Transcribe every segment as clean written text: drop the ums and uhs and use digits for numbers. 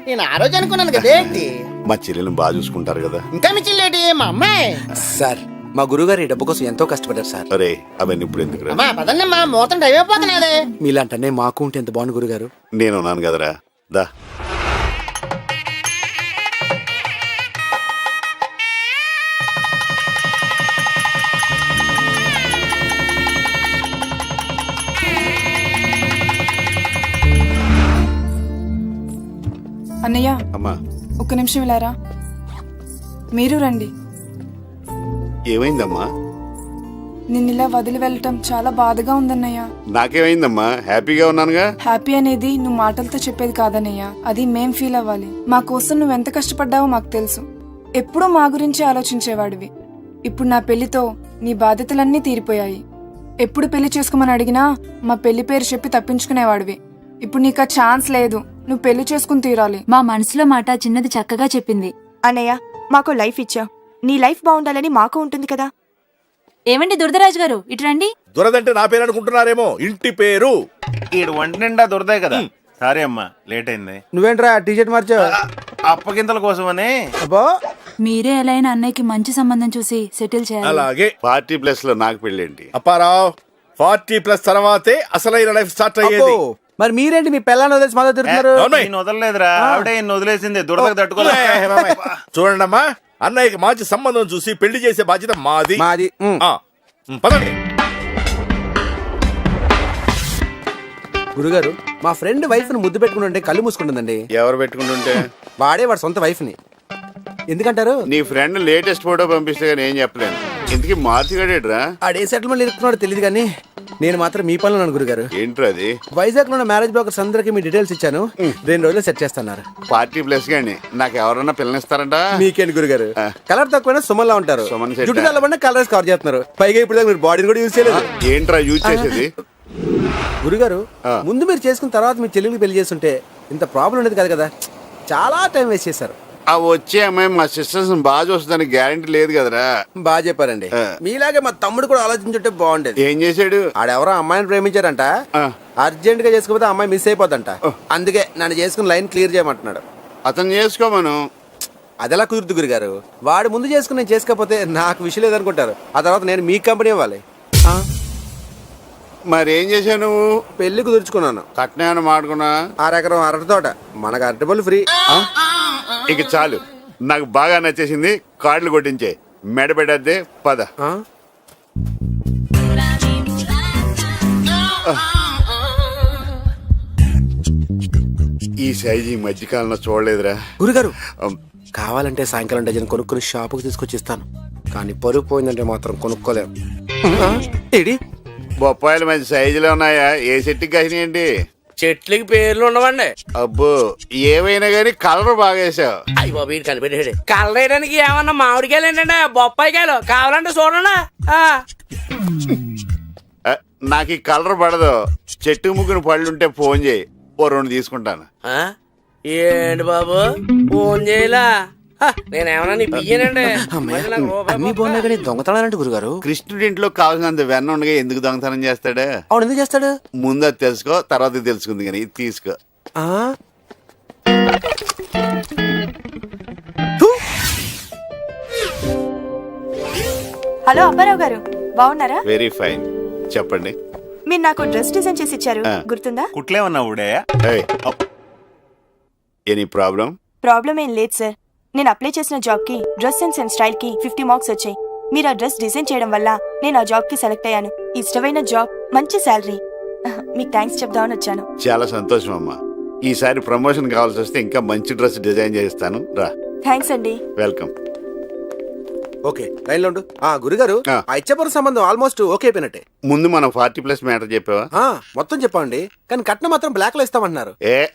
నేను ఆ రోజు అనుకున్నాను కదా ఏంటి. మా చెల్లెల్ని బాగా చూసుకుంటారు కదా. ఇంకా మీ చెల్లేటి మా అమ్మాయి. సార్ మా గురుగారు ఈ డబ్బు కోసం ఎంతో కష్టపడ్డారు సార్. అరే అవన్నీ ఇప్పుడు ఎందుకు రా? అమ్మా పదండమ్మా, మూతం డ్రైవ్ అయిపోతున్నాదే. మీలాంటనే మాకు ఉంటే ఎంత బాగుంది గురుగారు. నేను ఉన్నాను కదరా, దా. అన్నయ్య అమ్మా ఒక్క నిమిషం ఇలారా. మీరు రండి. ఏమైందమ్మా? నిన్నిలా వదిలి వెళ్ళటం చాలా బాధగా ఉందన్నయ్య. నాకేమైందమ్మా? హ్యాపీగా ఉన్నానుగా. హ్యాపీ అనేది నువ్వు మాటలతో చెప్పేది కాదన్నయ్య, అది మేం ఫీల్ అవ్వాలి. మా కోసం నువ్వెంత కష్టపడ్డావో మాకు తెలుసు. ఎప్పుడూ మా గురించి ఆలోచించేవాడివి. ఇప్పుడు నా పెళ్లితో నీ బాధ్యతలన్నీ తీరిపోయాయి. ఎప్పుడు పెళ్లి చేసుకోమని అడిగినా మా పెళ్లి పేరు చెప్పి తప్పించుకునేవాడివి. ఇప్పుడు నీకు ఆ ఛాన్స్ లేదు. నువ్వు పెళ్లి చేసుకుని తీరాలి. మా మనసులో మాట చిన్నది చక్కగా చెప్పింది. అన్నయ్య మాకు లైఫ్ ఇచ్చావు, నీ లైఫ్ బాగుండాలని మాకు ఉంటుంది కదా. ఏమండి దురదరాజు గారు, ఇటు రండి. దురదంటే నా పేరు అనుకుంటున్నారేమో, ఇంటి పేరు. ఈడు వంట నిండా దొరదాయి కదా. సారీ అమ్మా, లేట్ అయింది. నువ్వేంట్రా టీషర్ట్ మార్చావు? అప్పగింతల కోసమని. అబ్బో మీరే ఎలా అయినా అన్నయ్యకి మంచి సంబంధం చూసి సెటిల్ చేయాలి. అలాగే. 40+ లో నాకు పెళ్ళేంటి? అప్పారావు 40+ తర్వాతే అసలైన లైఫ్ స్టార్ట్ అయ్యేది. మరి మీరేంటి మీ పిల్లని వదిలేసి మాతో తిరుగుతున్నారు? నేను వదలలేదురా, ఆవిడే ఈయన వదిలేసింది. దురదకు తట్టుకోలే. చూడండమ్మా, అన్నయ్యకి మంచి సంబంధం చూసి పెళ్లి చేసే బాధ్యత మాది. మాది. ఆ, పదండి. గురుగారు మా ఫ్రెండ్ వైఫ్ ని ముద్దు పెట్టుకుంటుంటే కళ్ళు మూసుకుంటుందండి. ఎవరు పెట్టుకుంటుంటే? వాడే వాడు సొంత వైఫ్ ని. ఎందుకంటారు? నీ ఫ్రెండ్ లేటెస్ట్ ఫోటో పంపిస్తే కానీ ఏం చెప్పలేను. ఇంతకీ మార్చిగాడేట్రా? ఆడే సెటిల్మెంట్ ఇరుక్కున్నాడో తెలియదు కానీ నేను మాత్రం మీ పనులు ఉన్నాను గురుగారు. ఏంట్రా అది? వైజాగ్ లో మ్యారేజ్ బ్రోకర్స్ అందరికి మీ డీటెయిల్స్ ఇచ్చాను. 2 రోజులు సెట్ చేస్తున్నారు. 40+ గాని నాకు ఎవరన్నా పిల్లనిస్తారంట? మీకేంటి గురుగారు, కలర్ తక్కువైనా సుమన్లా ఉంటారు. సుమన్ సెట్. జుట్టు తెల్లబడిన కలర్స్ కవర్ చేస్తున్నారు. పైగా ఇప్పుడు మీరు బాడీని కూడా యూజ్ చేయలేదు. ఏంట్రా యూజ్ చేసేది? గురుగారు ముందు మీరు చేసుకున్న తర్వాత మీ చెల్లెలికి పెళ్లి చేస్తుంటే ఇంత ప్రాబ్లం ఉండేది కాదు కదా. చాలా టైం వేస్ట్ చేశారు. ఆ వచ్చే అమ్మాయి మా సిస్టర్స్ బాగా చూస్తుందని గ్యారంటీ లేదు కదరా. బాగా చెప్పారండి. మీలాగే మా తమ్ముడు కూడా ఆలోచించుంటే బాగుండేది. ఏం చేశాడు? ఆడెవరో అమ్మాయిని ప్రేమించారంట. అర్జెంట్ గా చేసుకోకపోతే అమ్మాయి మిస్ అయిపోద్దంట. అందుకే నన్ను చేసుకుని లైన్ క్లియర్ చేయమంటున్నాడు. అతను చేసుకోమను. అదెలా కుదురుతు గురుగారు? వాడు ముందు చేసుకుని నేను చేసుకోకపోతే నాకు విషయం లేదనుకుంటారు. ఆ తర్వాత నేను మీ కంపెనీ ఇవ్వాలి. మరి ఏం చేశావు నువ్వు? పెళ్లి కుదుర్చుకున్నాను. కట్నం మాడుకున్నా? 6 ఎకరం అరటి తోట. మనకు అరటి పళ్ళు ఫ్రీ. ఇక చాలు, నాకు బాగా నచ్చేసింది. కార్డులు కొట్టించే, మెడ పెట్టద్దే. పద. ఈ సైజు ఈ మధ్యకాలంలో చూడలేదురా. గురుగారు కావాలంటే సాయంకాలం డజన్ కొనుక్కుని షాపుకి తీసుకొచ్చి ఇస్తాను. కానీ పరుగు పోయిందంటే మాత్రం కొనుక్కోలేం. ఏడి బొప్పాయిలు మంచి సైజులో ఉన్నాయా? ఏ చెట్టుకి కాసినాయండి? చెట్లకి పేర్లు ఉండవండి. అబ్బో ఏమైనా గానీ కలర్ బాగా వేసావు. అయ్యి బాబు వీడు కనిపెట్టాడు. కలర్ వేయడానికి ఏమన్నా మామిడికాయలు ఏంటంటే బొప్పాయికాయలు కావాలంటే చూడండి. నాకు ఈ కలర్ పడదు. చెట్టు ముగ్గురు పళ్ళుంటే ఫోన్ చేయి, ఓ 2 తీసుకుంటాను. ఏంటి బాబు ఫోన్ చేయలా? నేనేమన్నా నీ బియ్యనండి. అన్ని బాగున్నాయి కానీ దొంగతనాలంటే గురుగారు. కృష్ణుడి ఇంట్లో కావాల్సినంత వెన్న ఉండగా ఎందుకు దొంగతనం చేస్తాడు? అవును ఎందుకు చేస్తాడు? ముందు అది తెలుసుకో, తర్వాత తెలుసుకుంది. కానీ ఇది తీసుకో. హలో అబ్బారావు గారు, బాగున్నారా? Very fine. చెప్పండి. మీరు నాకు డ్రెస్ డిజైన్ చేసి ఇచ్చారు, గుర్తుందా? కుట్లేమన్నా ఊడే? Any problem? ప్రాబ్లం ఏం లేదు సార్. నేను అప్లై చేసిన జాబ్ కి డ్రెస్ సెన్స్ అండ్ స్టైల్ కి 50 మార్క్స్ వచ్చాయి. మీరు ఆ డ్రెస్ డిజైన్ చేయడం వల్ల నేను ఆ జాబ్ కి సెలెక్ట్ అయ్యాను. ఇష్టమైన జాబ్, మంచి శాలరీ. మీకు థ్యాంక్స్ చెప్దామని వచ్చాను. చాలా సంతోషం అమ్మా. ఈసారి ప్రమోషన్ కావాల్సి వస్తే ఇంకా మంచి డ్రెస్ డిజైన్ చేస్తాను. రా. థ్యాంక్స్ అండి. వెల్కమ్. ఓకే లైన్ లో ఉండు. గురుగారు ఆ ఇచ్చపర సంబంధం ఆల్మోస్ట్ ఓకే అయిపోయినట్టే. ముందు మనం 40+ మ్యాటర్ చెప్పావా? మొత్తం చెప్పండి, కానీ కట్నం మాత్రం బ్లాక్ లో ఇస్తామంటున్నారు.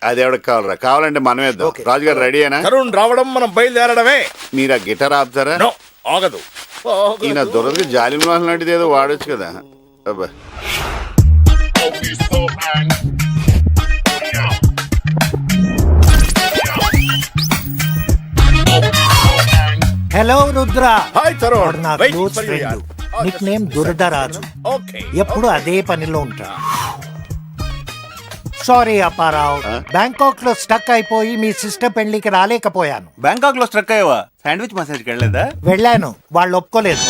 అదేవిడకి కావాలరా? కావాలంటే మనం వేద్దాం. రాజుగారు రెడీ అయినా? తరుణ్ రావడం మనం బయలుదేరడమే. మీరు ఆ గిటార్ ఆపుతారా? ఆగదు. ఈయన దొరకదు. జాలి మోహన్ లాంటిది ఏదో వాడొచ్చు కదా. అబ్బా హలో రుద్ర. హాయ్ తరుణ్. నా క్లోజ్ ఫ్రెండ్. నిక్ నేమ్ దురదరాజు. ఎప్పుడు అదే పనిలో ఉంటా. సారీ అప్పారావు బ్యాంకాక్ లో స్టక్ అయిపోయి మీ సిస్టర్ పెళ్లికి రాలేకపోయాను. బ్యాంకాక్ లో స్ట్రక్ అయ్యావా? శాండ్విచ్ మసాజ్కి వెళ్ళలేదా? వెళ్ళాను, వాళ్ళు ఒప్పుకోలేదు.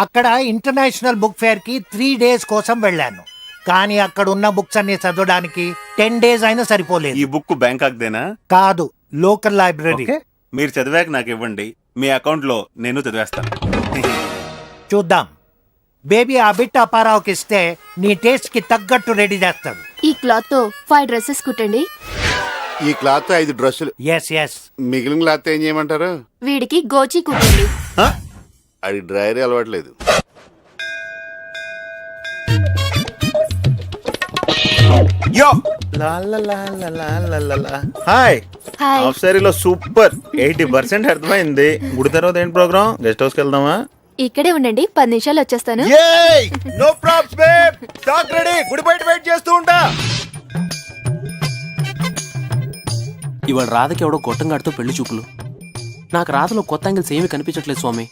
అక్కడ ఇంటర్నేషనల్ బుక్ ఫేర్ కి 3 days కోసం వెళ్ళాను. కానీ అక్కడ ఉన్న బుక్స్ అన్ని చదవడానికి 10 days అయినా సరిపోలేదు. ఈ బుక్ బ్యాంకాక్ దేనా? కాదు, లోకల్ లైబ్రరీ. మీరు చదివాక నాకు ఇవ్వండి, మీ అకౌంట్ లో నేను చదివేస్తాను. చూద్దాం. బేబీ ఆ బిట్ అప్పారావుకి ఇస్తే నీ టేస్ట్ కి తగ్గట్టు రెడీ చేస్తాడు. ఈ క్లాత్ తో 5 dresses కుట్టండి. ఈ క్లాత్ 5 డ్రెస్సులు. Yes yes. మిగిలిన క్లాత్ ఏం చేయమంటారు? వీడికి గోచి కుట్టండి. అది డ్రైరీ అలవాట్లేదు. Yo hi. హాయ్. హాఫ్ సారీలో సూపర్. 80% అర్థమైంది. గుడి తర్వాత ఏంటి ప్రోగ్రామ్? గెస్ట్ హౌస్కి వెళ్దామా? ఇక్కడే ఉండండి, 10 నిమిషాలు వచ్చేస్తాను. No probs babe. డాక్ రెడీ. గుడి బయట వెయిట్ చేస్తూ ఉంటా. ఇవాళ రాధకి ఎవడో గొట్టంగాడితో పెళ్లి చూపులు. నాకు రాధలో కొత్త యాంగిల్స్ ఏమీ కనిపించట్లేదు స్వామి.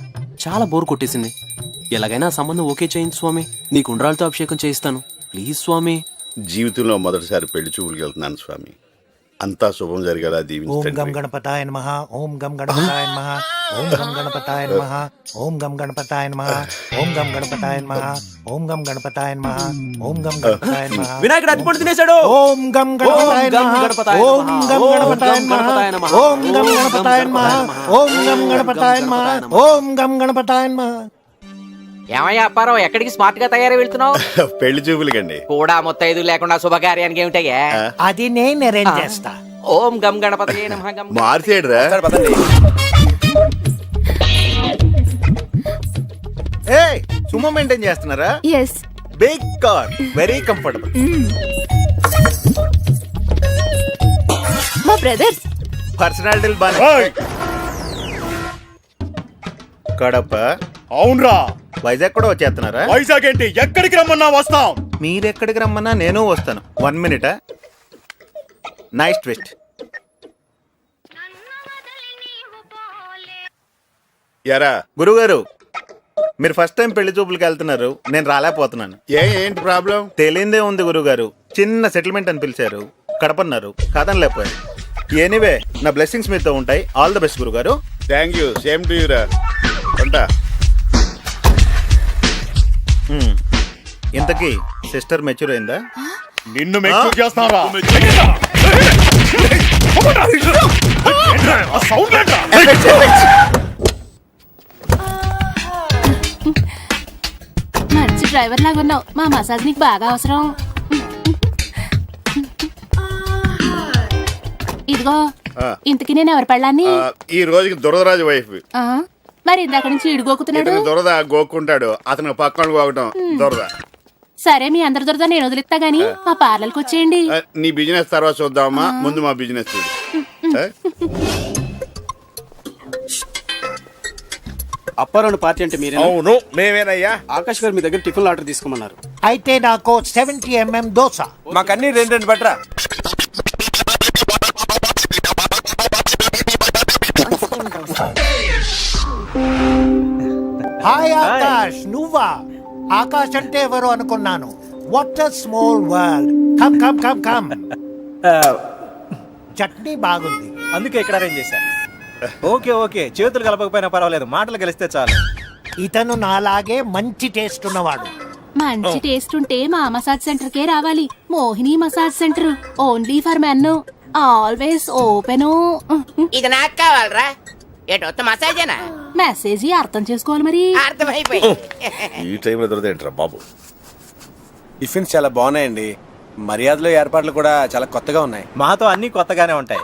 చాలా బోర్ కొట్టేసింది. ఎలాగైనా ఆ సంబంధం ఓకే చేయించు స్వామి. నీకు ఉండ్రాలతో అభిషేకం చేయిస్తాను ప్లీజ్ స్వామి. జీవితంలో మొదటిసారి పెళ్లి చూపులకు వెళ్తున్నాను స్వామి. అంతా శుభం జరిగేలా ఓం గం దీవించండి. గణపతాయ నమః. ఓం గం గణపతాయ నమః. ఓం గం గణపతాయ నమః. ఓం గం గణపతాయ నమః. ఓం గం గణపతాయ నమః. ఓం గం గణపతాయ నమః. ఓం గం గణపతాయ నమః. వినాయకుడు అట్టుపండు తినేశాడు. ఓం గం గణపతాయ నమః. ఓం గం గణపతాయ నమః. ఓం గం గణపతాయ నమః. ఓం గం గణపతాయ నమః. ఓం గం గణపతాయ నమః. ఏమయ్యా అప్పారావు, ఎక్కడికి స్మార్ట్ గా తయారై వెళ్తున్నావు? పెళ్లి చూపులకండి. కూడా మొత్తైదు లేకుండా శుభకార్యానికి ఏమిటయ్యా? అది నేను అరేంజ్ చేస్తా. ఓం గం గణపతి నమః. గం మార్చేయడరా. సుమో మెయింటైన్ చేస్తున్నారా? Yes. Big car, very comfortable. మా బ్రదర్స్. పర్సనాలిటీలు బాగా. కడప. అవునరా. వైజాగ్ కూడా వచ్చేస్తున్నారా? వైజాగ్ ఏంటి, ఎక్కడికి రమ్మన్నా వస్తాం. మీరెక్కడికి రమ్మన్నా నేను వస్తాను. 1 minute. Nice twist. ఎరా గురుగారు, మీరు ఫస్ట్ టైం పెళ్లి చూపులకు వెళ్తున్నారు, నేను రాలేకపోతున్నాను. ఏంటి ప్రాబ్లం? తెలియందే ఉంది గురుగారు. చిన్న సెటిల్మెంట్ అని పిలిచారు, కడపన్నారు, కాదనలేకపోయాను. ఎనీవే, నా బ్లెస్సింగ్స్ మీతో ఉంటాయి. ఆల్ ద బెస్ట్ గురుగారు. Thank you. Same to you రా. ఉంటా. ఇంతకీ సిస్టర్ మెచ్యూర్ అయిందా? నిన్ను మెచ్యూర్ చేస్తారా? మంచి డ్రైవర్ లాగా ఉన్నావు. మా మసాజ్ నీకు బాగా అవసరం. ఇదిగో, ఇంతకి నేను ఎవరి పళ్ళాన్ని? ఈ రోజుకి దురదరాజు వైఫ్. మరి ఇందాక నుంచి ఇడుగోకుతున్నాడు. ఇతను దురద గోక్కుంటాడు, అతను పక్కన గోకటం దురద. సరే, మీ అందరి దొరద నేను వదిలిస్తా గానీ మా పార్లర్కి వచ్చేయండి. నీ బిజినెస్ తర్వాత చూద్దామా, ముందు మా బిజినెస్ చూడు. అప్పారావు పార్టీ అంటే మీరే? అవును, మేమేనయ్యా. ఆకాష్ గారు మీ దగ్గర టిఫిన్ ఆర్డర్ తీసుకోమన్నారు. అయితే నాకు 70 mm దోశ. మాకన్నీ 2 పట్రా. హాయ్ ఆకాష్, నువ్వా? ఆకాష్ అంటే ఎవరు అనుకున్నాను. What a small world. Come come come come. Chutney బాగుంది. అందుకే ఇక్కడ అరేంజ్ చేశాను. ఓకే ఓకే, చేతులు కలపకపోయినా పర్వాలేదు, మాటలు కలిస్తే చాలు. ఇతను నాలాగే మంచి టేస్ట్ ఉన్నవాడు. మంచి టేస్ట్ ఉంటే మా మసాజ్ సెంటర్ కే రావాలి. Mohini massage centre, only for men, always open. ఇది నాకు కావాలరా? ఏటొత్త మసాజేనా? మెసేజ్ అర్థం చేసుకోవాలి మరి. అర్థమైపోయి. ఈ టైంలో దొరదేంట్రా బాబు. టిఫిన్స్ చాలా బాగున్నాయండి. మర్యాదలో ఏర్పాట్లు కూడా చాలా కొత్తగా ఉన్నాయి. మాతో అన్ని కొత్తగానే ఉంటాయి.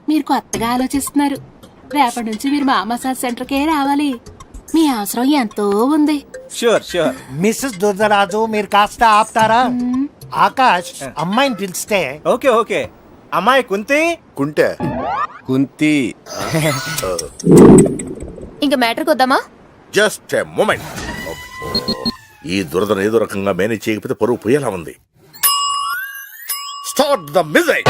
మీరు కొత్తగా ఆలోచిస్తున్నారు. రేపటి నుంచి మీరు మా మసాజ్ సెంటర్ కే రావాలి. మీ అవసరం ఎంతో ఉంది. Sure sure. మిస్సెస్ దుర్దరాజు, మీరు కాస్త ఆపుతారా? ఆకాష్ అమ్మాయిని పిలిస్తే. Okay okay. అమ్మాయి కుంతి. కుంటే కుంతి. ఇంకా మ్యాటర్కి వద్దామా? Just a moment. ఈ దురదను ఏదో రకంగా మేనేజ్ చేయకపోతే పరువు పోయేలా ఉంది. Start the music.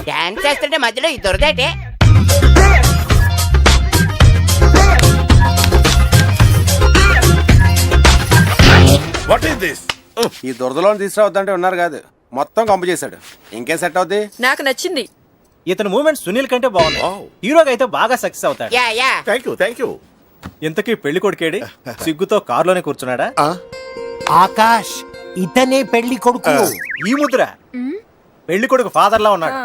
డాన్స్ చేస్తుంటే మధ్యలో ఈ దొరదేటే వాట్ ఈస్ దిస్? ఈ దురదలో తీసుకురావద్దంటే ఉన్నారు కాదు, మొత్తం కంపు చేశాడు. ఇంకేం సెట్ అవుద్ది? నాకు నచ్చింది. ఇతని మూమెంట్ సునీల్ కంటే బాగుంది. హీరోగా అయితే బాగా సక్సెస్ అవుతాడు. Yeah yeah. Thank you. ఇంతకీ పెళ్లి కొడుకేడి? సిగ్గుతో కారులోనే కూర్చున్నాడా? ఆకాష్, ఇతనే పెళ్లి కొడుకు. ఈ ముద్ర పెళ్లి కొడుకు ఫాదర్ లా ఉన్నాడు.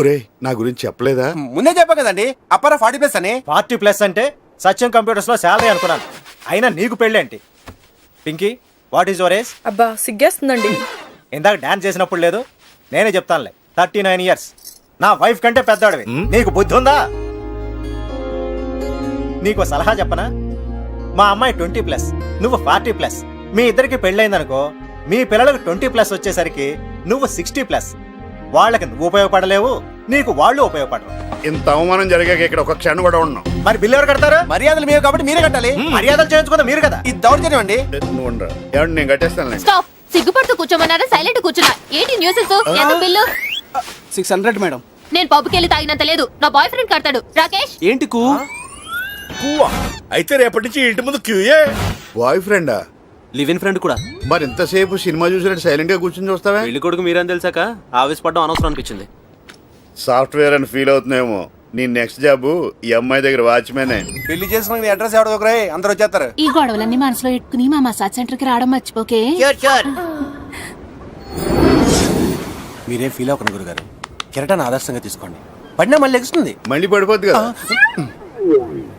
ఒరే నా గురించి చెప్పలేదా? ముందే చెప్పా కదండి, అప్పారా 40+ అని. 40+ అంటే సత్యం కంప్యూటర్స్ లో శాలరీ అనుకున్నాను. అయినా నీకు పెళ్లి ఏంటి? Pinky, what is your age? అబ్బా సిగ్గేస్తుందండి. ఇందాక డాన్స్ చేసినప్పుడు లేదు, నేనే చెప్తానులే. 39 years. నా వైఫ్ కంటే పెద్దవాడివి. నీకు బుద్ధి ఉందా? నీకు సలహా చెప్పనా? మా అమ్మాయి 20+, నువ్వు 40+. మీ ఇద్దరికి పెళ్ళైందనుకో, మీ పిల్లలకు 20+ వచ్చేసరికి నువ్వు 60+. వాళ్ళకి నువ్వు ఉపయోగపడలేవు, నీకు వాళ్ళు ఉపయోగపడరు. ఇంత అవమానం జరిగాక ఇక్కడ ఒక క్షణం కూడా ఉన్నాం. మరి బిల్లు ఎవరు కడతారు? మర్యాదలు మీవి కాబట్టి మీరే కట్టాలి. మర్యాదలు చేయించుకుందా మీరు కదా. ఇది దౌర్జన్యం అండి. నువ్వు ఉండరా, ఏమండి నేను కట్టేస్తాను. స్టాప్. సిగ్గుపడుతూ కూర్చోమన్నారా? సైలెంట్ కూర్చున్నా. ఏంటి న్యూసెస్? ఎంత బిల్లు? 600 మేడం. నేను పబ్కి వెళ్ళి తాగినంత లేదు, నా బాయ్ ఫ్రెండ్ కడతాడు. రాకేష్, ఏంటి కూ? అయితే రేపటి నుంచి ఇంటి ముందు క్యూయే. బాయ్ ఫ్రెండా? లివ్ ఇన్ ఫ్రెండ్ కూడా. మరి ఇంతసేపు సినిమా చూసినట్టు సైలెంట్ గా కూర్చొని చూస్తావా? పెళ్లి కొడుకు మీరని తెలిసాక ఆవేశపడడం అనవసరం అనిపించింది. సాఫ్ట్వేర్ అని ఫీల్ అవుతున్నాయేమో. నీ నెక్స్ట్ జాబ్ ఈ అమ్మాయి దగ్గర వాచ్మెన్. పెళ్లి చేసుకున్న అడ్రస్ ఎవడో ఒకరే, అందరూ వచ్చేస్తారు. ఈ గొడవలన్నీ మనసులో పెట్టుకుని మా మసాజ్ సెంటర్ కి రావడం మర్చిపోకే. మీరేం ఫీల్ అవ్వకండి గురుగారు, కిరటాన్ని ఆదర్శంగా తీసుకోండి. పడినా మళ్ళీ ఎగుస్తుంది. మళ్ళీ పడిపోద్ది కదా.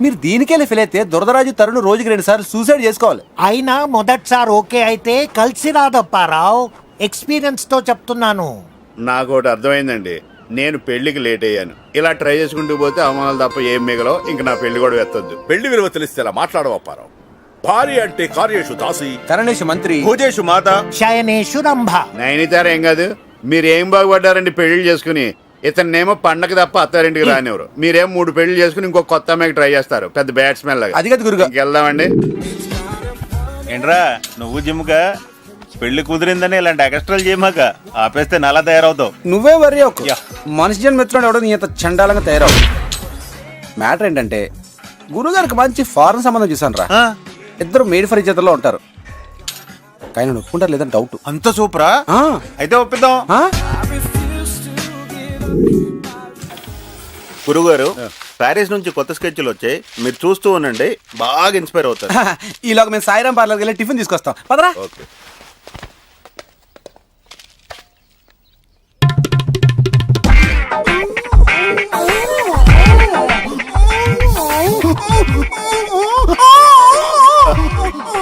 మీరు దీనికెళ్ళి ఫీల్ అయితే దురదరాజు తరుణ్ రోజుకి 2 సార్లు సూసైడ్ చేసుకోవాలి. అయినా మొదటిసారి ఓకే అయితే కలిసి రాదప్పారావు. ఎక్స్పీరియన్స్ తో చెప్తున్నాను. నాకు ఒకటి అర్థమైందండి, నేను పెళ్లికి లేట్ అయ్యాను. ఇలా ట్రై చేసుకుంటూ పోతే అవమానాలు తప్ప ఏం మిగలవు. ఇంక నా పెళ్లి కూడా ఎత్తొద్దు. పెళ్లి విలువ తెలిస్తే ఇలా మాట్లాడవప్పారావు. భార్య అంటే కార్యేషు దాసి, కరణేషు మంత్రి, భూజేషు మాత, శయనేషు రంభ. నైనితార ఏం కాదు. మీరేం బాగుపడ్డారండి పెళ్లి చేసుకుని. ఇతన్నేమో పండగ తప్ప అత్తారింటికి రానివ్వరు. మీరేం 3 పెళ్లి చేసుకుని ఇంకో కొత్త అమ్మాయికి ట్రై చేస్తారు. పెద్ద బ్యాట్స్మెన్ లాగా. అది కదా గురుగా. వెళ్దామండి. ఏంట్రా నువ్వు జిమ్గా పెళ్లి కుదిరిందని ఇలాంటి ఎక్స్ట్రాలు చేయమాక. ఆపేస్తే నలా తయారవుతావు. నువ్వే వర్రీ ఒక మనిషి జన్ మిత్రుడు ఎవడో నీ అంత చండాలంగా తయారవు. మ్యాటర్ ఏంటంటే గురుగారికి మంచి ఫారెన్ సంబంధం చూసాను రా. ఇద్దరు మేడ్ ఫర్ ఈచ్ అదర్లో ఉంటారు. కానీ నేను ఒప్పుకుంటారు లేదని డౌట్. అంత సూపరా? అయితే ఒప్పిద్దాం. గురుగారు, ప్యారిస్ నుంచి కొత్త స్కెచ్లు వచ్చాయి, మీరు చూస్తూ ఉండండి, బాగా ఇన్స్పైర్ అవుతారు. ఈలోగా మేము సాయిరాం పార్లర్కి వెళ్ళి టిఫిన్ తీసుకొస్తాం. పదరా. ఓకే.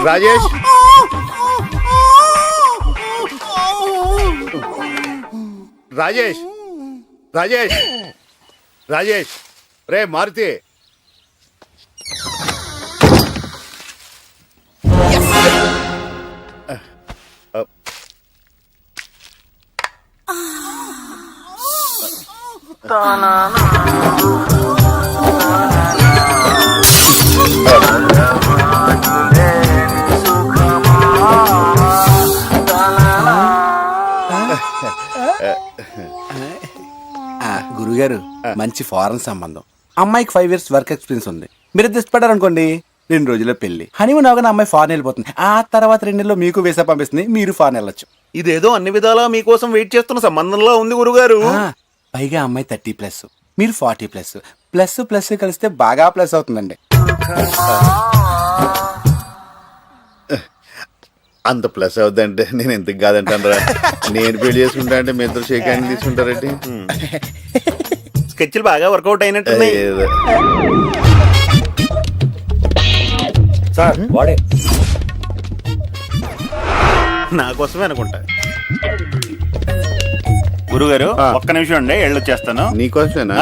రాజేష్, రాజేష్, రాజేష్, రాజేష్, రే మారుతి. గురుగారు, మంచి ఫారెన్ సంబంధం. అమ్మాయికి 5 years వర్క్ ఎక్స్పీరియన్స్ ఉంది. మీరు ఇష్టపడ్డారు అనుకోండి, 2 రోజుల్లో పెళ్లి. హనీమూన్ అవగానే అమ్మాయి ఫారెన్ వెళ్ళిపోతుంది. ఆ తర్వాత 2 నెలల్లో మీకు వీసా పంపిస్తుంది, మీరు ఫారెన్ వెళ్ళొచ్చు. ఇదేదో అన్ని విధాలా మీకోసం వెయిట్ చేస్తున్న సంబంధంలో ఉంది గురుగారు. పైగా అమ్మాయి 30+, మీరు 40+. ప్లస్ ప్లస్ కలిస్తే బాగా ప్లస్ అవుతుందండి. అంత ప్లస్ అవుద్దంటే నేను ఎందుకు కాదంటాను రా. నేను పెళ్లి చేసుకుంటా అంటే మీ ఇద్దరు షేక్ హ్యాండ్ తీసుకుంటారండి. స్కెచ్లు బాగా వర్కౌట్ అయినట్టున్నాయి. సార్ వాడే నా కోసమే అనుకుంటా. గురుగారు ఒక్క నిమిషం అండి, వెళ్ళొచ్చేస్తాను. నీకోసమేనా?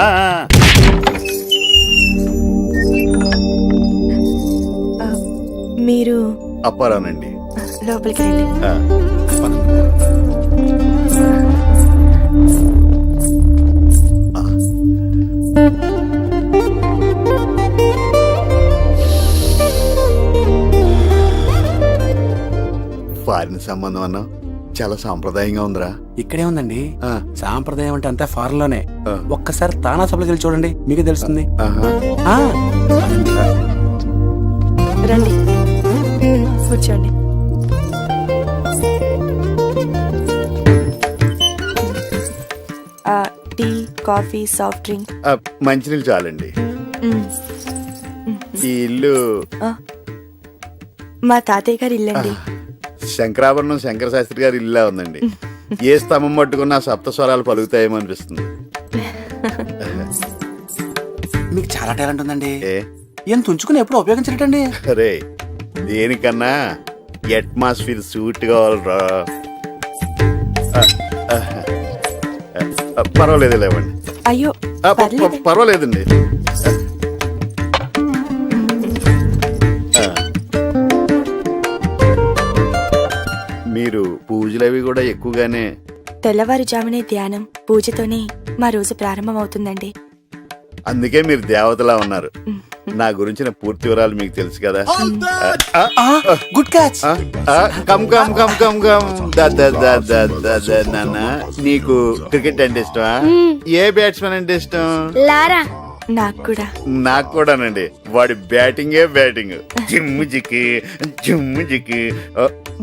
మీరు అప్పారానండి. లోపలికి రండి. ఫారిన్ సంబంధం అన్నా చాలా సాంప్రదాయంగా ఉందిరా. ఇక్కడే ఉందండి. సాంప్రదాయం అంటే అంతా ఫారెన్ లోనే. ఒక్కసారి తానా సభలకు వెళ్ళి చూడండి, మీకే తెలుస్తుంది. రండి కూర్చోండి. Coffee soft drink. మంచినీళ్ళు చాలండి. ఈ ఇల్లు మా తాతయ్య గారి ఇల్లండి. శంకరాభరణం శంకర శాస్త్రి గారి ఇల్లా ఉందండి. ఏ స్తంభం పట్టుకున్నా సప్త స్వరాలు పలుకుతాయేమో అనిపిస్తుంది. మీకు చాలా టాలెంట్ ఉందండి. ఏ ఏం తుంచుకుని ఎప్పుడు ఉపయోగించలేటండి. అరే దేనికన్నా అట్మాస్ఫియర్ సూట్ కావాలరా. పర్వాలేదు లేవండి. అయ్యో పర్వాలేదండి. మీరు పూజలు అవి కూడా ఎక్కువగానే. తెల్లవారుజామునే ధ్యానం పూజతోనే మా రోజు ప్రారంభమవుతుందండి. అందుకే మీరు దేవతలా ఉన్నారు. నా గురించిన పూర్తి వివరాలు మీకు తెలుసు కదా. Good catch. Come come come come come నాన్న, నీకు క్రికెట్ అంటే ఇష్టమా? ఏ బ్యాట్స్మెన్ అంటే ఇష్టం? లారా. నాకు కూడా. నాకు కూడానండి. వాడి బ్యాటింగే బ్యాటింగ్. జిమ్ము జిక్కి జిమ్ము జిక్కి.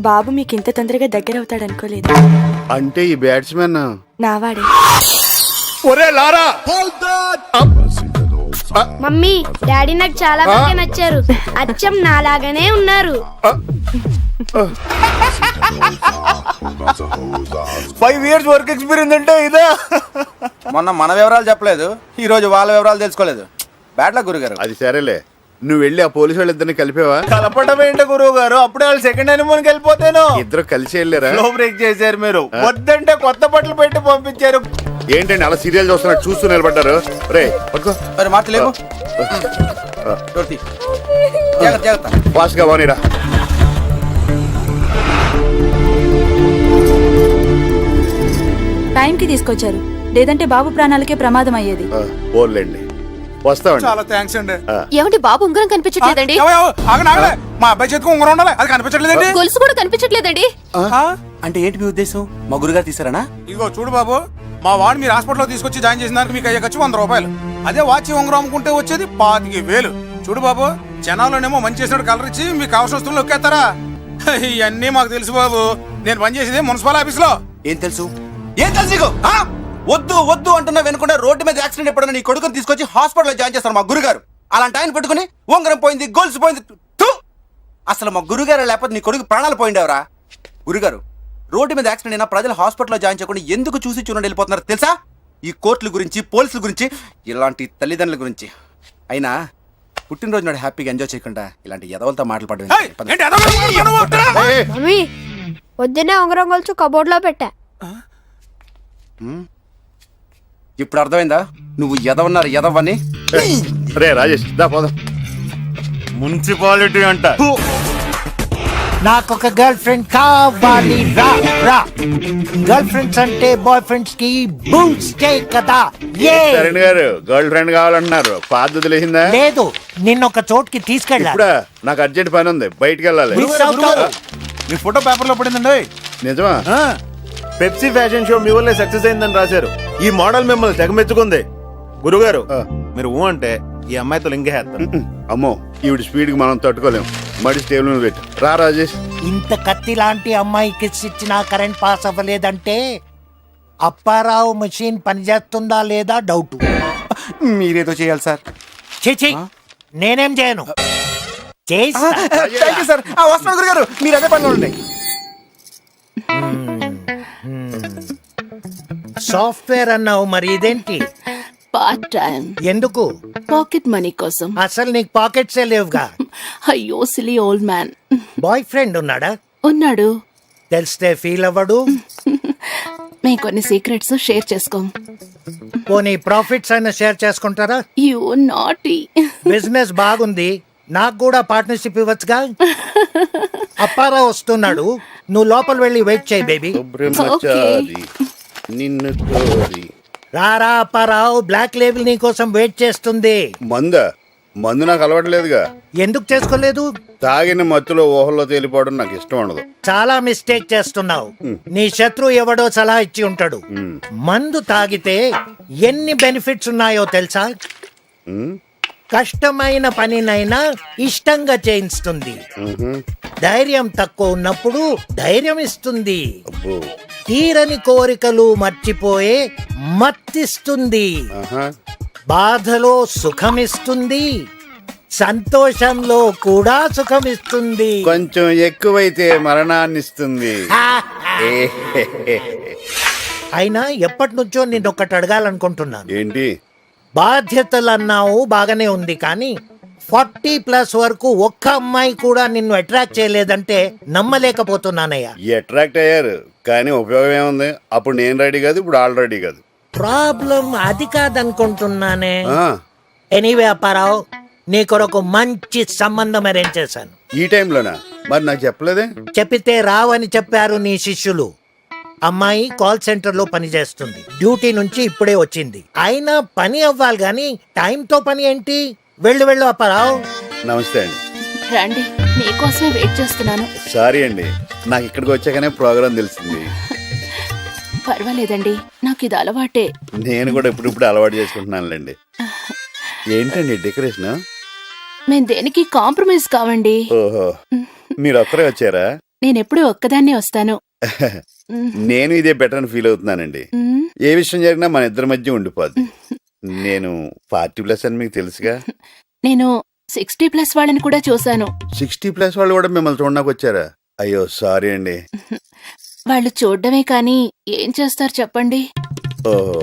బాబు మీకు ఇంత తొందరగా దగ్గర అవుతాడు అనుకోలేదు. అంటే ఈ బ్యాట్స్మెన్ నావాడే. ఒరే లారా. మమ్మీ డాడీ నాకు చాలా బాగా నచ్చారు. అచ్చం నాలాగానే ఉన్నారు. 5 years వర్క్ ఎక్స్పీరియన్స్ అంటే ఇదా? మొన్న మన వివరాలు చెప్పలేదు, ఈ రోజు వాళ్ళ వివరాలు తెలుసుకోలేదు. బ్యాడ్ లక్ గురుగారు. అది సరేలే, నువ్వు వెళ్ళి ఆ పోలీసు వాళ్ళిద్దరిని కలిపేవా? కలపడం ఏంటో గురువు గారు, అప్పుడే వాళ్ళు సెకండ్ హనీమూన్కి వెళ్ళిపోతాను. ఇద్దరు కలిసి వెళ్ళారా? స్లో బ్రేక్ చేశారు మీరు. వద్దంటే కొత్త బట్టలు పెట్టి పంపించారు. ఏంటండి అలా సీరియల్ చూస్తున్నట్టు చూస్తూ నిలబడ్డారు? రే పట్టుకో. మరి మాటలేము. ఫాస్ట్ గా పోనీరా. టైంకి తీసుకొచ్చారు, లేదంటే బాబు ప్రాణాలకే ప్రమాదం అయ్యేది. పోలేండి, వస్తామండి. చాలా థ్యాంక్స్ అండి. ఏమంటే బాబు ఉంగరం కనిపించట్లేదండి. మా అబ్బాయి చేతికి ఉంగరం ఉండాలి, అది కనిపించట్లేదండి. గొలుసు కూడా కనిపించట్లేదండి. అంటే ఏంటి మీ ఉద్దేశం? మా గురుగారు తీసారనా? ఇదిగో చూడు బాబు, మా వాడు మీరు హాస్పిటల్లో తీసుకొచ్చి జాయిన్ చేసిన దానికి మీకు అయ్యే ఖర్చు 100 రూపాయలు. అదే వాచి ఉంగరం అమ్ముకుంటే వచ్చేది 25,000. చూడు బాబు, జనాల్లోనేమో మంచి చేసినట్టు కలర్ ఇచ్చి మీకు కావాల్సిన వస్తువులు నొక్కేస్తారా? ఇవన్నీ మాకు తెలుసు బాబు. నేను పనిచేసేది మున్సిపల్ ఆఫీస్ లో. ఏం తెలుసు? ఏం తెలుసు నీకు? వద్దు వద్దు అంటున్నా వెనుకుంటే రోడ్డు మీద యాక్సిడెంట్ ఎప్పుడన్నా నీ కొడుకుని తీసుకొచ్చి హాస్పిటల్లో జాయిన్ చేస్తారు మా గురుగారు. అలాంటి ఆయన పెట్టుకుని ఉంగరం పోయింది, గొలుసు పోయింది. అసలు మా గురుగారు లేకపోతే నీ కొడుకు ప్రాణాలు పోయిండేవరా? గురుగారు, రోడ్డు మీద యాక్సిడెంట్ అయినా ప్రజలు హాస్పిటల్లో జాయిన్ చేయకుండా ఎందుకు చూసి చూడండి వెళ్ళిపోతున్నారు తెలుసా? ఈ కోర్టుల గురించి, పోలీసుల గురించి, ఇలాంటి తల్లిదండ్రుల గురించి. అయినా పుట్టినరోజు నాడు హ్యాపీగా ఎంజాయ్ చేయకుండా ఇలాంటి ఎదవలతో మాట్లాడడం. పొద్దున్నే ఉంగరం గొలుసు కబోర్డ్ లో పెట్టా. ఇప్పుడు అర్థమైందా నువ్వు ఎదవన్నారు ఎదవని? రే రాజేష్, దా పోదాం. మున్సిపాలిటీ అంట. నాకొక గర్ల్ ఫ్రెండ్ కావాలి, రా రా. గర్ల్ ఫ్రెండ్స్ అంటే బాయ్ ఫ్రెండ్స్ కి బూస్టే కదా. చరణ్ గారు గర్ల్ ఫ్రెండ్ కావాలంటున్నారు. పాత వదిలేసిందా? లేదు, నిన్న ఒక చోటుకి తీసుకెళ్ళా. ఇప్పుడు నాకు అర్జెంట్ పని ఉంది, బయటికి వెళ్ళాలి. మీ ఫోటో పేపర్ లో పడిందండి. నిజమా? పెప్సీ ఫ్యాషన్ షో మీ వల్లే సక్సెస్ అయిందని రాశారు. ఈ మోడల్ మిమ్మల్ని తెగమెచ్చుకుంది. గురుగారు మీరు అంటే ఈ అమ్మాయితో లింగేస్తారు. అమ్మో, ఈవిడ స్పీడ్ కి మనం తట్టుకోలేం. మడి స్టేబుల్ మీద పెట్టు. రా రాజేష్. ఇంత కత్తి లాంటి అమ్మాయికి ఇచ్చినా కరెంట్ పాస్ అవ్వలేదంటే అప్పారావు మెషిన్ పనిచేస్తుందా లేదా డౌట్. మీరేదో చేయాలి సార్. చేచి నేనేం చేయను. సార్ వస్తున్నాను గురుగారు, మీరు అదే పనిలో ఉండండి. సాఫ్ట్వేర్ అన్నావు, మరి ఇదేంటి? Part time. ఎందుకు? పాకెట్ మనీ కోసం. అసలు నీకు పాకెట్సే లేవుగా. అయ్యో silly old man. Boy friend ఉన్నాడా? ఉన్నాడు. తెలిస్తే ఫీల్ అవ్వడు. మేము కొన్ని సీక్రెట్స్ షేర్ చేసుకోం. పోనీ ప్రాఫిట్స్ అయినా షేర్ చేసుకుంటారా? You naughty. బిజినెస్ బాగుంది, నాకు కూడా పార్ట్నర్షిప్ ఇవ్వచ్చుగా. అప్పారావు వస్తున్నాడు, నువ్వు లోపల వెళ్ళి వెయిట్ చేయి బేబీ. నిన్ను రారా అప్పారావు, బ్లాక్ లేబుల్ నీ కోసం వెయిట్ చేస్తుంది. మందు నాకు అలవాట్లేదుగా. ఎందుకు చేసుకోలేదు? తాగిన మత్తులో ఊహల్లో తేలిపోవడం నాకు ఇష్టం ఉండదు. చాలా మిస్టేక్ చేస్తున్నావు. నీ శత్రు ఎవడో సలహా ఇచ్చి ఉంటాడు. మందు తాగితే ఎన్ని బెనిఫిట్స్ ఉన్నాయో తెలుసా? కష్టమైన పనినైనా ఇష్టంగా చేయిస్తుంది. ధైర్యం తక్కువ ఉన్నప్పుడు ధైర్యం ఇస్తుంది. తీరని కోరికలు మర్చిపోయే మత్తిస్తుంది, బాధలో సుఖమిస్తుంది, సంతోషంలో కూడా సుఖమిస్తుంది. కొంచెం ఎక్కువైతే మరణాన్నిస్తుంది. అయినా ఎప్పటి నుంచో నిన్నొక్కటి అడగాలనుకుంటున్నాను. ఏంటి? బాధ్యతలు అన్నావు బాగానే ఉంది, కానీ 40+ వరకు ఒక్క అమ్మాయి కూడా నిన్ను అట్రాక్ట్ చేయలేదంటే నమ్మలేకపోతున్నానయ్యా. అట్రాక్ట్ అయ్యారు, కానీ ఉపయోగం ఏముంది? అప్పుడు నేను రెడీ కాదు, ఇప్పుడు ఆల్ రెడీ కాదు. ప్రాబ్లం అది కాదనుకుంటున్నానే. ఎనీవే అప్పారావు, నీ కొరకు మంచి సంబంధం అరేంజ్ చేశాను. ఈ టైంలోనా? మరి నాకు చెప్పలేదే? చెప్పితే రావని చెప్పారు నీ శిష్యులు. అమ్మాయి కాల్ సెంటర్ లో పని చేస్తుంది, డ్యూటీ నుంచి ఇప్పుడే వచ్చింది. అయినా పని అవ్వాలి గాని టైంతో పని ఏంటి? వెళ్ళు అప్పారావు. నమస్తే అండి. రండి, మీకోసమే వెయిట్ చేస్తున్నాను. సారీ అండి, నాకు ఇక్కడికి వచ్చాకనే ప్రోగ్రాం తెలిసింది. పర్వాలేదండి, నాకు ఇది అలవాటే. నేను కూడా ఇప్పుడు అలవాటు చేసుకుంటున్నానులేండి. ఏంటండి డెకరేషన్? మేము దేనికి కాంప్రమైజ్ కావండి. ఓహో, మీరు ఒక్కరే వచ్చారా? నేనెప్పుడు ఒక్కదాన్నే వస్తాను. నేను ఇదే బెటర్ అని ఫీల్ అవుతున్నానండి. ఏ విషయం జరిగినా మన ఇద్దరి మధ్య ఉండిపోద్ది. నేను 40+ అని మీకు తెలుసుగా. నేను 60+ వాళ్ళని కూడా చూశాను. 60+ వాళ్ళు కూడా మిమ్మల్ని చూడడానికి వచ్చారా? అయ్యో సారీ అండి. వాళ్ళు చూడడమే కానీ ఏం చేస్తారు చెప్పండి? ఓహో,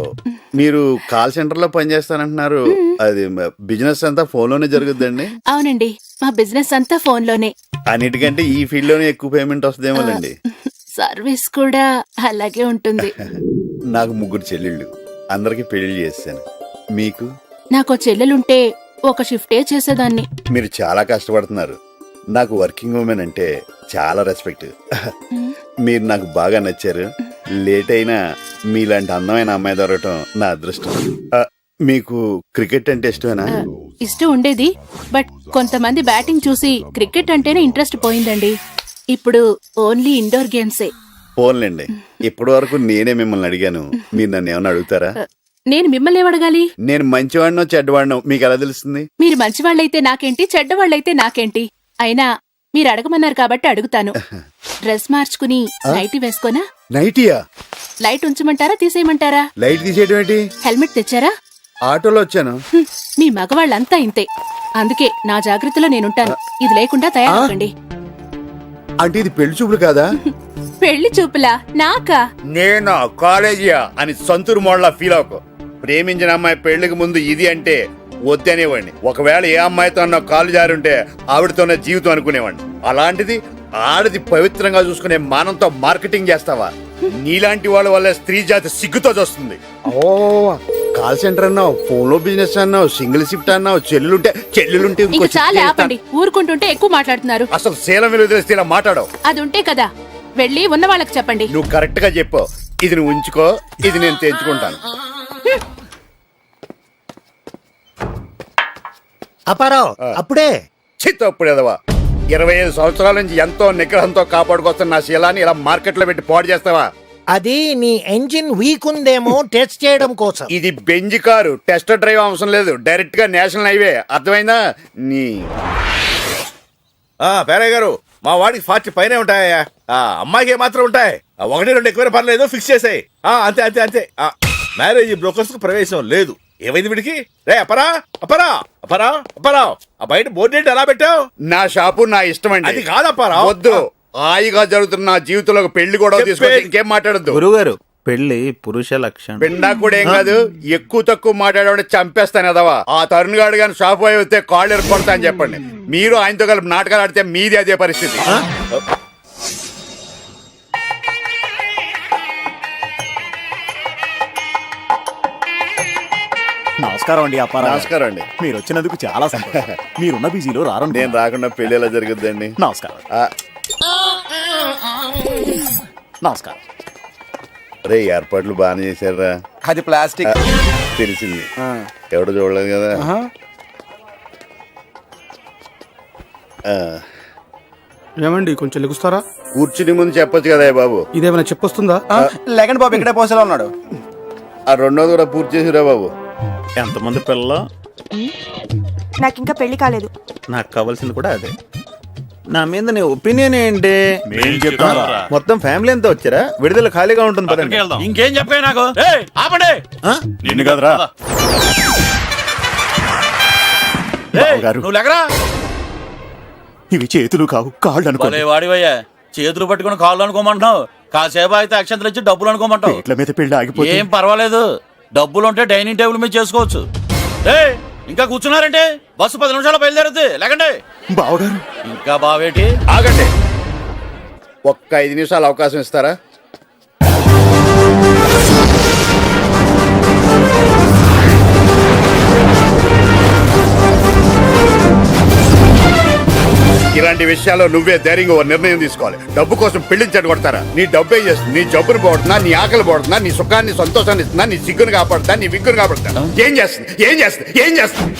మీరు కాల్ సెంటర్ లో పనిచేస్తానంటున్నారు. అది బిజినెస్ అంతా ఫోన్ లోనే జరుగుద్దండి? అవునండి, మా బిజినెస్ అంతా ఫోన్ లోనే. అన్నిటికంటే ఈ ఫీల్డ్ లోనే ఎక్కువ పేమెంట్ వస్తుందేమోనండి. సర్వీస్ కూడా అలాగే ఉంటుంది. నాకు 3 చెల్లెళ్ళు, అందరికి పెళ్లి చేశాను. మీకు? నాకు చెల్లెలుంటే ఒక షిఫ్టే చేసేదాన్ని. మీరు చాలా కష్టపడుతున్నారు. నాకు వర్కింగ్ ఉమెన్ అంటే చాలా రెస్పెక్ట్. మీరు నాకు బాగా నచ్చారు. లేట్ అయినా మీలాంటి అందమైన అమ్మాయి దొరకటం నా అదృష్టం. మీకు క్రికెట్ అంటే ఇష్టమేనా? ఇష్టం ఉండేది, బట్ కొంతమంది బ్యాటింగ్ చూసి క్రికెట్ అంటేనే ఇంట్రెస్ట్ పోయిందండి. ఇప్పుడు ఓన్లీ ఇండోర్ గేమ్సే. పోన్లేండి, ఇప్పటి వరకు నేనే మిమ్మల్ని అడిగాను, మీరు నన్ను ఏమన్నా అడుగుతారా? నేను మిమ్మల్ని ఏమడగాలి? నేను మంచివాడినో చెడ్డవాడినో మీకు ఎలా తెలుస్తుంది? మీరు మంచివాళ్ళైతే నాకేంటి, చెడ్డవాళ్ళైతే నాకేంటి? అయినా మీరు అడగమన్నారు కాబట్టి అడుగుతాను. డ్రెస్ మార్చుకుని నైటీ వేసుకోనా? నైటీయా? లైట్ ఉంచమంటారా తీసేయమంటారా? లైట్ తీసేయడం ఏంటి? హెల్మెట్ తెచ్చారా? ఆటోలో వచ్చాను. మీ మగవాళ్ళంతా ఇంతే, అందుకే నా జాగ్రత్తలో నేనుంటాను. ఇది లేకుండా తయారవ్వండి. అంటే ఇది పెళ్లి చూపులు కాదా? పెళ్లి చూపులా? నాకా? నేను కాలేజీయా అని సంతూరు మోడలా ఫీల్ అవ్వకు. ప్రేమించిన అమ్మాయి పెళ్లికి ముందు ఇది అంటే వద్దనేవాడిని. ఒకవేళ ఏ అమ్మాయితో అన్న కాలు జారుంటే ఆవిడతోనే జీవితం అనుకునేవాడిని. అలాంటిది ఆడది పవిత్రంగా చూసుకునే మానంతో మార్కెటింగ్ చేస్తావా? నీలాంటి వాళ్ళ వల్ల స్త్రీ జాతి సిగ్గుతో చూస్తుంది. ఓ, కాల్ సెంటర్ అన్నావు, ఫోన్ లో బిజినెస్ అన్నావు, సింగిల్ షిఫ్ట్ అన్నావు, చెల్లులుంటే ఇంక చాలా ఆపండి, ఊరుకుంటుంటే ఎక్కువ మాట్లాడుతున్నారు. అసలు శీలం విలువ తెలిస్తే ఇలా మాట్లాడవు. అది ఉంటే కదా వెళ్ళి ఉన్న వాళ్ళకి చెప్పండి. నువ్వు కరెక్ట్ గా చెప్పు. ఇది నువ్వు ఉంచుకో, ఇది నేను తెంచుకుంటాను. అపారావు అప్పుడే చిత్తప్పుడేదవా. 25 సంవత్సరాల నుంచి ఎంతో నిగ్రహంతో కాపాడుకొస్తున్న నా శీలాన్ని ఇలా మార్కెట్ లో పెట్టి పాడు చేస్తావా? అది నీ ఎంజిన్ వీక్ ఉందేమో టెస్ట్ చేయడం కోసం. ఇది బెంజ్ కారు, టెస్ట్ డ్రైవ్ అవసరం లేదు, డైరెక్ట్ గా నేషనల్ హైవే. అర్థమైందా? నీ పేరయ్య గారు, మా వాడికి 40 పైనే ఉంటాయా? అమ్మాయికి ఏమాత్రం ఉంటాయి? 1-2 ఎక్కువ పర్లేదు, ఫిక్స్ చేసాయి. అంతే అంతే అంతే. మ్యారేజ్ బ్రోకర్స్ కు ప్రవేశం లేదు. ఏమైంది వీడికి? రే అపరా అపరా అపరా అపరా, ఆ బయట బోర్డు ఏంటి అలా పెట్టావు? నా షాపు నా ఇష్టం అండి. అది కాదప్పారా. వద్దు, హాయిగా జరుగుతున్న నా జీవితంలో పెళ్లి కూడా తీసుకొచ్చి ఇంకేం మాట్లాడద్దు. గురుగారు, పెళ్లి పురుష లక్షణం. పిండా కూడా ఏం కాదు, ఎక్కువ తక్కువ మాట్లాడే చంపేస్తాను ఎదవా. ఆ తరుణ్ గాడు కానీ షాపు అయి వస్తే కాళ్ళు ఎరుపడతా అని చెప్పండి. మీరు ఆయనతో కలిపి నాటకాలు ఆడితే మీది అదే పరిస్థితి. నమస్కారం అండి అప్పారావు. నమస్కారం అండి. మీరు వచ్చినందుకు చాలా సంతోషం. మీరున్న బిజీలో రారండి. నేను రాకుండా పెళ్లి ఎలా జరుగుద్దండి? నమస్కారం. నమస్కారం. రే, ఏర్పాట్లు బాగానే చేశారా? అది ప్లాస్టిక్. తెలిసింది, ఎవడో చూడలేదు కదా. ఏమండి కొంచెం లెగుస్తారా? కూర్చుని ముందు చెప్పొచ్చు కదా బాబు. ఇదేమైనా చెప్పొస్తుందా? లేకండి బాబు, ఇక్కడే పోసేలా ఉన్నాడు. ఆ రెండోది కూడా పూర్తి చేసిరా బాబు. ఎంతమంది పిల్లలు? నాకు ఇంకా పెళ్లి కాలేదు. నాకు కావాల్సింది కూడా అదే. నా మీద నీ ఒపీనియన్ ఏంటి మొత్తం ఫ్యామిలీ అంతా వచ్చారా? విడుదల ఖాళీగా ఉంటుంది పదండి. ఇంకేం చెప్పాయి నాకు ఆపండి. నిన్ను కదరా బావగారు. నువ్వు లేకరా. ఇవి చేతులు కావు కాళ్ళు అనుకో. వాడివయ్యా, చేతులు పట్టుకుని కాళ్ళు అనుకోమంటున్నావు. కాసేపు అయితే అక్షంతలు ఇచ్చి డబ్బులు అనుకోమంటావు. ఇట్ల మీద పెళ్లి ఆగిపోతే ఏం పర్వాలేదు, డబ్బులు ఉంటే డైనింగ్ టేబుల్ మీద చేసుకోవచ్చు. ఇంకా కూర్చున్నారంటే బస్సు 10 నిమిషాలు బయలుదేరుద్ది. లేకండి. బావగారు ఇంకా బావేటి? ఆగండి, ఒక్క 5 నిమిషాలు అవకాశం ఇస్తారా? ఇలాంటి విషయాల్లో నువ్వే ధైర్యంగా ఓ నిర్ణయం తీసుకోవాలి. డబ్బు కోసం పెళ్లిని చెడగొడతారా? నీ డబ్బు ఏం చేస్తుంది? నీ జబ్బును పోగొడుతున్నా, నీ ఆకలి పోగొడుతున్నా, నీ సుఖాన్ని సంతోషాన్ని ఇస్తున్నా, నీ సిగ్గును కాపాడుతా, నీ విగ్గును కాపాడుతా. ఏం చేస్తుంది? ఏం చేస్తుంది? ఏం చేస్తుంది?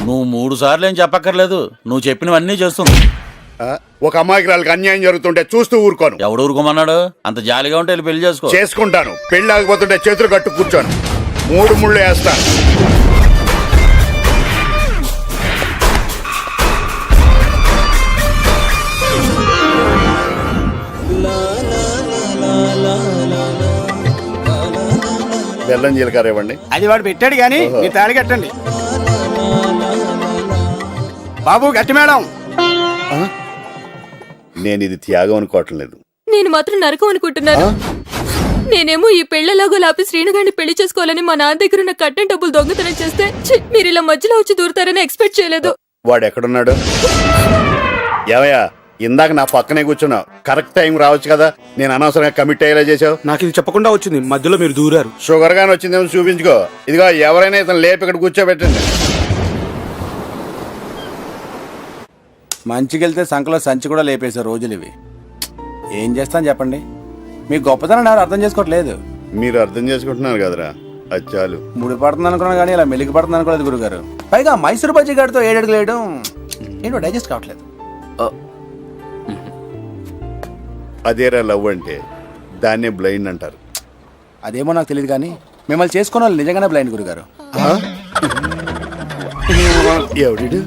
నువ్వు 3 సార్లు ఏం చెప్పక్కర్లేదు, నువ్వు చెప్పినవన్నీ చేస్తుంది. ఒక అమాయకురాలకు అన్యాయం జరుగుతుంటే చూస్తూ ఊరుకోను. ఎవడు ఊరుకోమన్నాడు? అంత జాలిగా ఉంటే వెళ్ళి పెళ్లి చేసుకో. చేసుకుంటాను. పెళ్లి ఆగిపోతుంటే చేతులు కట్టు కూర్చోను. 3 ముళ్ళు వేస్తాను. బెల్లం జీలకర్ర ఇవ్వండి. అది వాడు పెట్టాడు కానీ మీరు తాళి కట్టండి. బాబు గట్టి మేడం. నేను ఇది త్యాగం అనుకోవటం లేదు. నేను మాత్రం నరకం అనుకుంటున్నాను. నేనేమో ఈ పెళ్లలాగో లాపి శ్రీనుగాడిని పెళ్లి చేసుకోవాలని మా నాన్న దగ్గర ఉన్న కట్టిన డబ్బులు దొంగతనం చేస్తే మీరు ఇలా మధ్యలో వచ్చి దూరతారని ఎక్స్పెక్ట్ చేయలేదు. వాడు ఎక్కడున్నాడు? ఏమయ్యా, ఇందాక నా పక్కనే కూర్చున్నావు. కరెక్ట్ టైం రావచ్చు కదా. నేను అనవసరంగా కమిట్ అయ్యేలా చేసావు. నాకు ఇది చెప్పకుండా వచ్చింది, మధ్యలో మీరు దూరారు. షుగర్ గాని వచ్చిందేమో చూపించుకో. ఇదిగో ఎవరైనా ఇతను లేపి ఇక్కడ కూర్చోబెట్టండి. మంచికెళ్తే సంకలో సంచి కూడా లేపేసే రోజులు ఇవి. ఏం చేస్తాను చెప్పండి? మీ గొప్పతనం ఎవరు అర్థం చేసుకోవట్లేదు. మీరు అర్థం చేసుకుంటున్నారు కదరా, అది చాలు. ముడి పడుతుంది అనుకున్నాను కానీ ఇలా మెలిగి పడుతుంది అనుకోలేదు గురుగారు. పైగా మైసూరు బజ్జీ గారితో 7 అడుగులు వేయడం ఏంటో డైజెస్ట్ కావట్లేదు. అదేరా లవ్ అంటే. దాన్నే బ్లైండ్ అంటారు. అదేమో నాకు తెలియదు కానీ మిమ్మల్ని చేసుకున్న వాళ్ళు నిజంగానే బ్లైండ్ గురుగారు. ఎవడు?